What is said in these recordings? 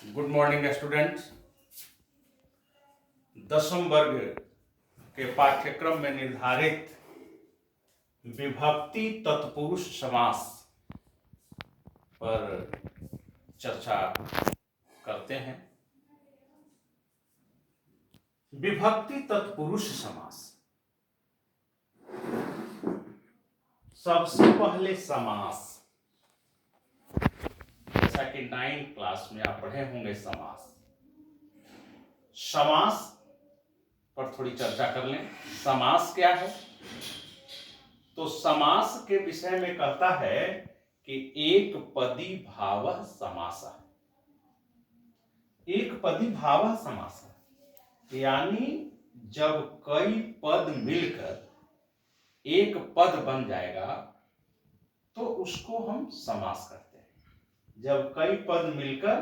Good morning students. 10वीं वर्ग के पाठ्यक्रम में निर्धारित विभक्ति तत्पुरुष समास पर चर्चा करते हैं। विभक्ति तत्पुरुष समास। सबसे पहले समास, जैसा कि 9th क्लास में आप पढ़े होंगे समास पर थोड़ी चर्चा कर लें। समास क्या है? तो समास के विषय में कहता है कि एक पदी भावः समासः। एक पदी भावः समासः यानी जब कई पद मिलकर एक पद बन जाएगा तो उसको हम समास करते हैं। जब कई पद मिलकर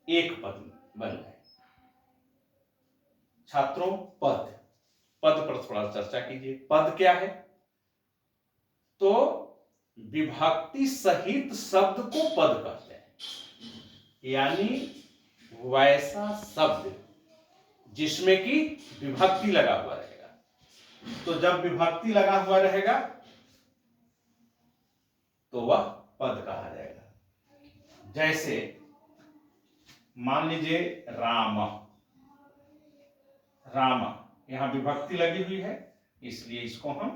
एक पद बन जाए। छात्रों, पद पर थोड़ा चर्चा कीजिए। पद क्या है? तो विभक्ति सहित शब्द को पद कहते हैं, यानी वैसा शब्द जिसमें कि विभक्ति लगा हुआ रहेगा। तो जब विभक्ति लगा हुआ रहेगा तो वह पद कहा जाएगा। जैसे मान लीजिए राम, राम यहां विभक्ति लगी हुई है, इसलिए इसको हम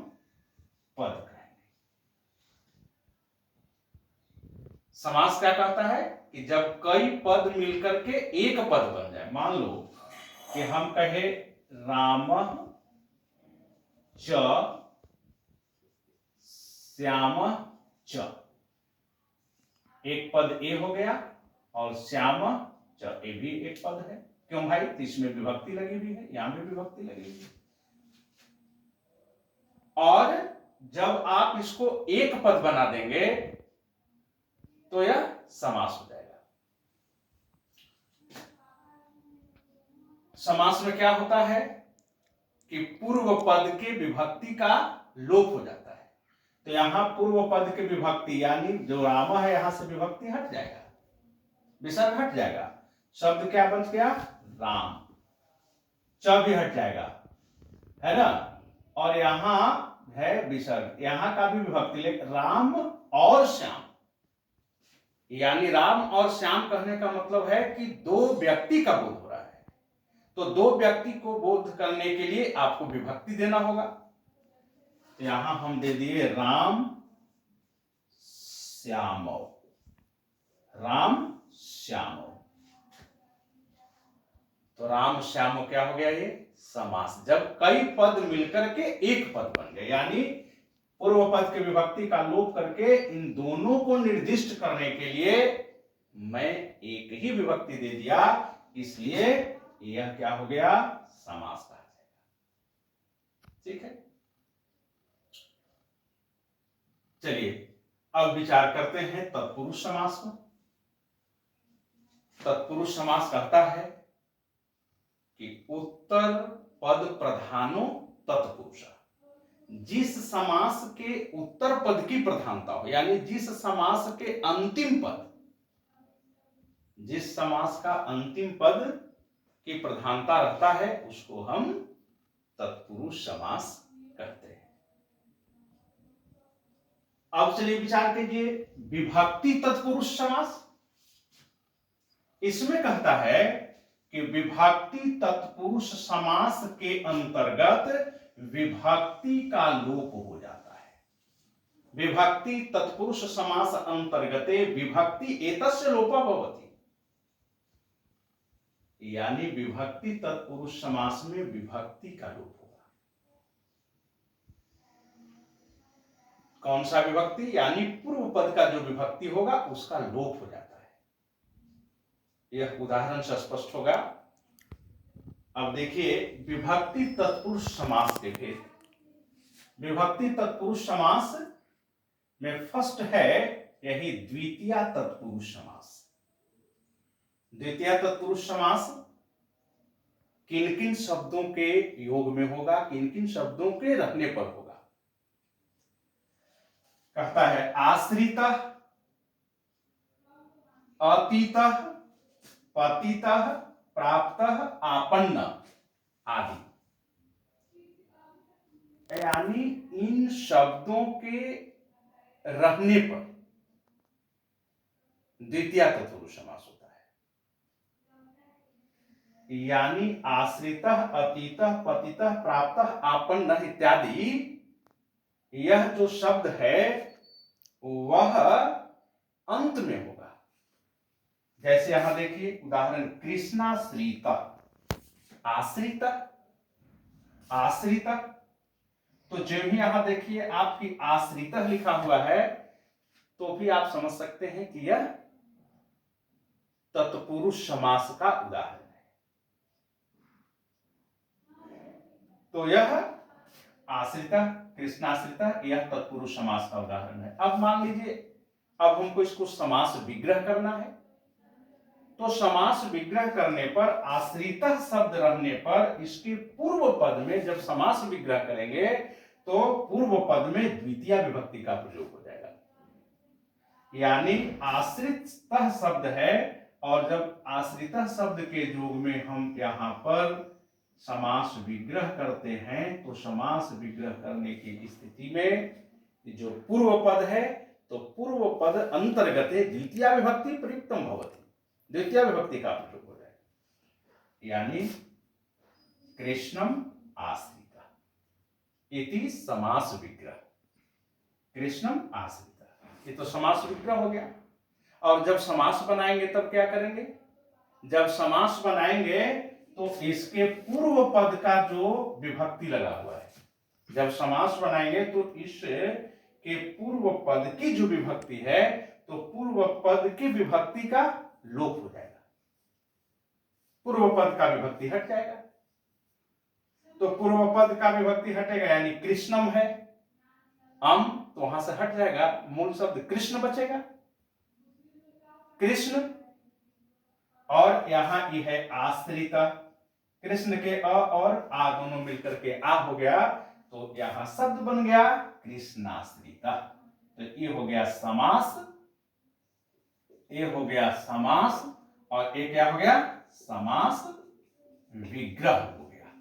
पद कहेंगे। समास क्या कहता है कि जब कई पद मिलकर के एक पद बन जाए। मान लो कि हम कहे रामः च श्यामः च, एक पद ए हो गया और श्यामः च ए भी एक पद है। क्यों भाई? तो इसमें विभक्ति लगी हुई है, यहां भी विभक्ति लगी हुई है। और जब आप इसको एक पद बना देंगे तो यह समास हो जाएगा। समास में क्या होता है कि पूर्व पद के विभक्ति का लोप हो जाता है। तो यहां पूर्व पद के विभक्ति यानी जो राम है यहां से विभक्ति हट जाएगा, विसर्ग हट जाएगा। शब्द क्या बच गया? राम। च भी हट जाएगा, है ना। और यहां है विसर्ग, यहां का भी विभक्ति लेकिन राम और श्याम, यानी राम और श्याम कहने का मतलब है कि दो व्यक्ति का बोध हो रहा है। तो दो व्यक्ति को बोध करने के लिए आपको विभक्ति देना होगा। तो यहां हम दे दिए राम श्यामो, राम श्यामो। तो राम श्यामो क्या हो गया? ये समास। जब कई पद मिलकर के एक पद बन गए, यानी पूर्व पद के विभक्ति का लोप करके इन दोनों को निर्दिष्ट करने के लिए मैं एक ही विभक्ति दे दिया, इसलिए यह क्या हो गया? समास कहा जाएगा। ठीक है, चलिए अब विचार करते हैं तत्पुरुष समास में। तत्पुरुष समास कहता है कि उत्तर पद प्रधानो तत्पुरुष। जिस समास के उत्तर पद की प्रधानता हो, यानी जिस समास के अंतिम पद, जिस समास का अंतिम पद की प्रधानता रहता है उसको हम तत्पुरुष समास कहते हैं। अब चलिए विचार कीजिए विभक्ति तत्पुरुष समास। इसमें कहता है कि विभक्ति तत्पुरुष समास के अंतर्गत विभक्ति का लोप हो जाता है। विभक्ति तत्पुरुष समास अंतर्गते विभक्ति एतस्य लोपः भवति, यानी विभक्ति तत्पुरुष समास में विभक्ति का लोप होगा। कौन सा विभक्ति? यानी पूर्व पद का जो विभक्ति होगा उसका लोप हो जाता है। यह उदाहरण से स्पष्ट होगा। अब देखिए विभक्ति तत्पुरुष समास देखें। विभक्ति तत्पुरुष समास में फर्स्ट है यही द्वितीय तत्पुरुष समास। द्वितीय तत्पुरुष समास किन किन शब्दों के योग में होगा, किन किन शब्दों के रखने पर होगा? कहता है आश्रितः, अतीतः, पतितः, प्राप्तः, आपन्न आदि। यानी इन शब्दों के रहने पर द्वितीय तत्पुरुष समास होता है। यानी आश्रितः, अतीतः, पतितः, प्राप्तः, आपन्न इत्यादि यह जो शब्द है वह अंत में होगा। जैसे यहां देखिए उदाहरण, कृष्णाश्रित, आश्रित, आश्रित, तो जब भी यहां देखिए आपकी आश्रित लिखा हुआ है तो भी आप समझ सकते हैं कि यह तत्पुरुष समास का उदाहरण है। तो यह आश्रित, कृष्णाश्रित, यह तत्पुरुष समास का उदाहरण है। अब मान लीजिए अब हमको इसको समास विग्रह करना है, तो समास विग्रह करने पर आश्रित शब्द रहने पर इसके पूर्व पद में जब समास विग्रह करेंगे तो पूर्व पद में द्वितीय विभक्ति का प्रयोग हो जाएगा। यानी आश्रित शब्द है और जब आश्रित शब्द के योग में हम यहां पर समास विग्रह करते हैं तो समास विग्रह करने की स्थिति में जो पूर्व पद है तो पूर्व पद अंतर्गत द्वितीय विभक्ति प्रयुक्तम भवति, द्वितीय विभक्ति का प्रयोग हो जाएगा। यानी कृष्णम आश्रिता इति समास विग्रह, कृष्णम आश्रिता, ये तो समास विग्रह हो गया। और जब समास बनाएंगे तब क्या करेंगे, जब समास बनाएंगे तो इसके पूर्व पद का जो विभक्ति लगा हुआ है, जब समास बनाएंगे तो इस के पूर्व पद की जो विभक्ति है तो पूर्व पद की विभक्ति का लोप हो जाएगा, पूर्व पद का विभक्ति हट जाएगा। तो पूर्व पद का विभक्ति हटेगा यानी कृष्णम है, अम तो वहां से हट जाएगा, मूल शब्द कृष्ण बचेगा, कृष्ण, और यहां ये है आश्रिता, कृष्ण के अ और आ दोनों मिलकर के आ हो गया तो यहां शब्द बन गया कृष्णाश्रिता। तो ये हो गया समास, ये हो गया समास और ये क्या हो गया, समास विग्रह हो गया।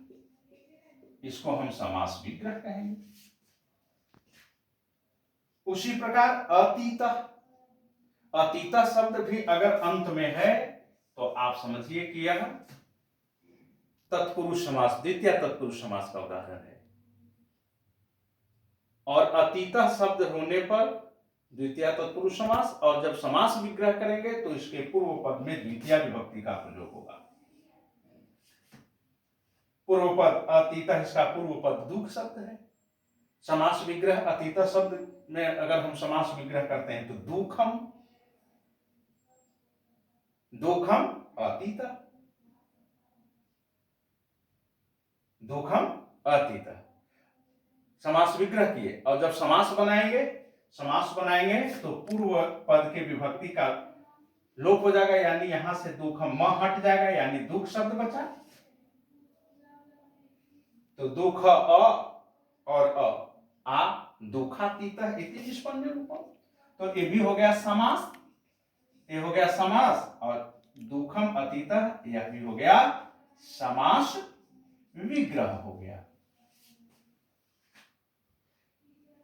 इसको हम समास विग्रह कहेंगे। उसी प्रकार अतीत, अतीत शब्द भी अगर अंत में है तो आप समझिए कि यह तत्पुरुष समास, द्वितीय तत्पुरुष समास का उदाहरण है। और अतीत शब्द होने पर द्वितीय तत्पुरुष समास, और जब समास विग्रह करेंगे तो इसके पूर्व पद में द्वितीय विभक्ति का प्रयोग होगा। पूर्व पद अतीत, इसका पूर्व पद दुख शब्द है। समास विग्रह अतीत शब्द में अगर हम समास विग्रह करते हैं तो दुखम, दुखम अतीत, दुखम अतीत, समास विग्रह किए। और जब समास बनाएंगे, समास बनाएंगे तो पूर्व पद के विभक्ति का लोप हो जाएगा, यानी यहां से दुखम म हट जाएगा यानी दुख शब्द बचा। तो दुख अ और आ दुखातीत इति निष्पन्न रूपम, तो ये भी हो गया समास, ये हो गया समास, और दुखम अतीत यह भी हो गया समास विग्रह हो गया।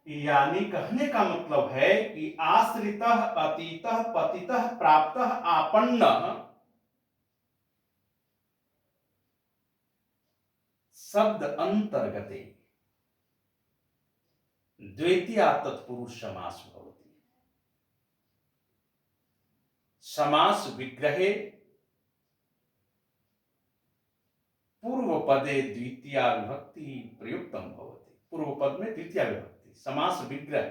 यानी कहने का मतलब है कि आश्रितः, अतीतः, पतितः, प्राप्तः, आपन्नः शब्द अंतर्गते द्वितीय तत्पुरुष समास भवति। समास विग्रहे पूर्व पदे द्वितीय विभक्ति प्रयुक्तम भवति, पूर्व पद में द्वितीय विभक्ति। समास विग्रह,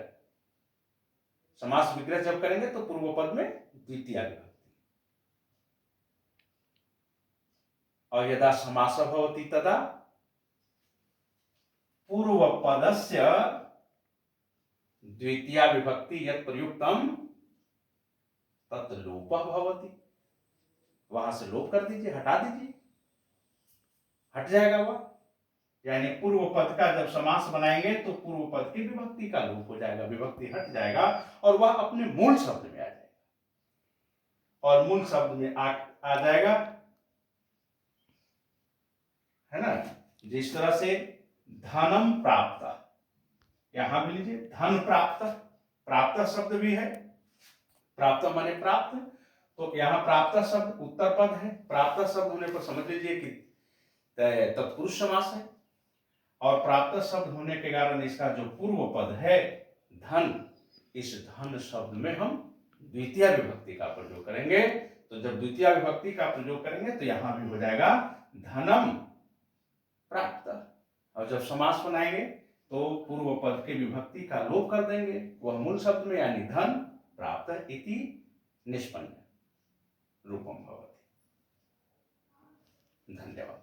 समास विग्रह जब करेंगे तो पूर्व पद में द्वितीय विभक्ति। और यदा समास भवति तदा पूर्व पदस्य द्वितीय विभक्ति यत् प्रयुक्तम तत् लोपः भवति, वहां से लोप कर दीजिए, हटा दीजिए, हट जाएगा वह। यानी पूर्व पद का जब समास बनाएंगे तो पूर्व पद की विभक्ति का लोप हो जाएगा, विभक्ति हट जाएगा और वह अपने मूल शब्द में आ जाएगा। और मूल शब्द में आ जाएगा, है ना। जिस तरह से धनम प्राप्त, यहां भी लीजिए धन प्राप्त, प्राप्त शब्द भी है, प्राप्त माने प्राप्त, तो यहाँ प्राप्त शब्द उत्तर पद है। प्राप्त शब्द होने पर समझ लीजिए कि तत्पुरुष समास है, और प्राप्त शब्द होने के कारण इसका जो पूर्व पद है धन, इस धन शब्द में हम द्वितीय विभक्ति का प्रयोग करेंगे। तो जब द्वितीय विभक्ति का प्रयोग करेंगे तो यहां भी हो जाएगा धनम प्राप्त, और जब समास बनाएंगे तो पूर्व पद के विभक्ति का लोप कर देंगे, वह मूल शब्द में, यानी धन प्राप्त इति निष्पन्न रूपम भवति। धन्यवाद।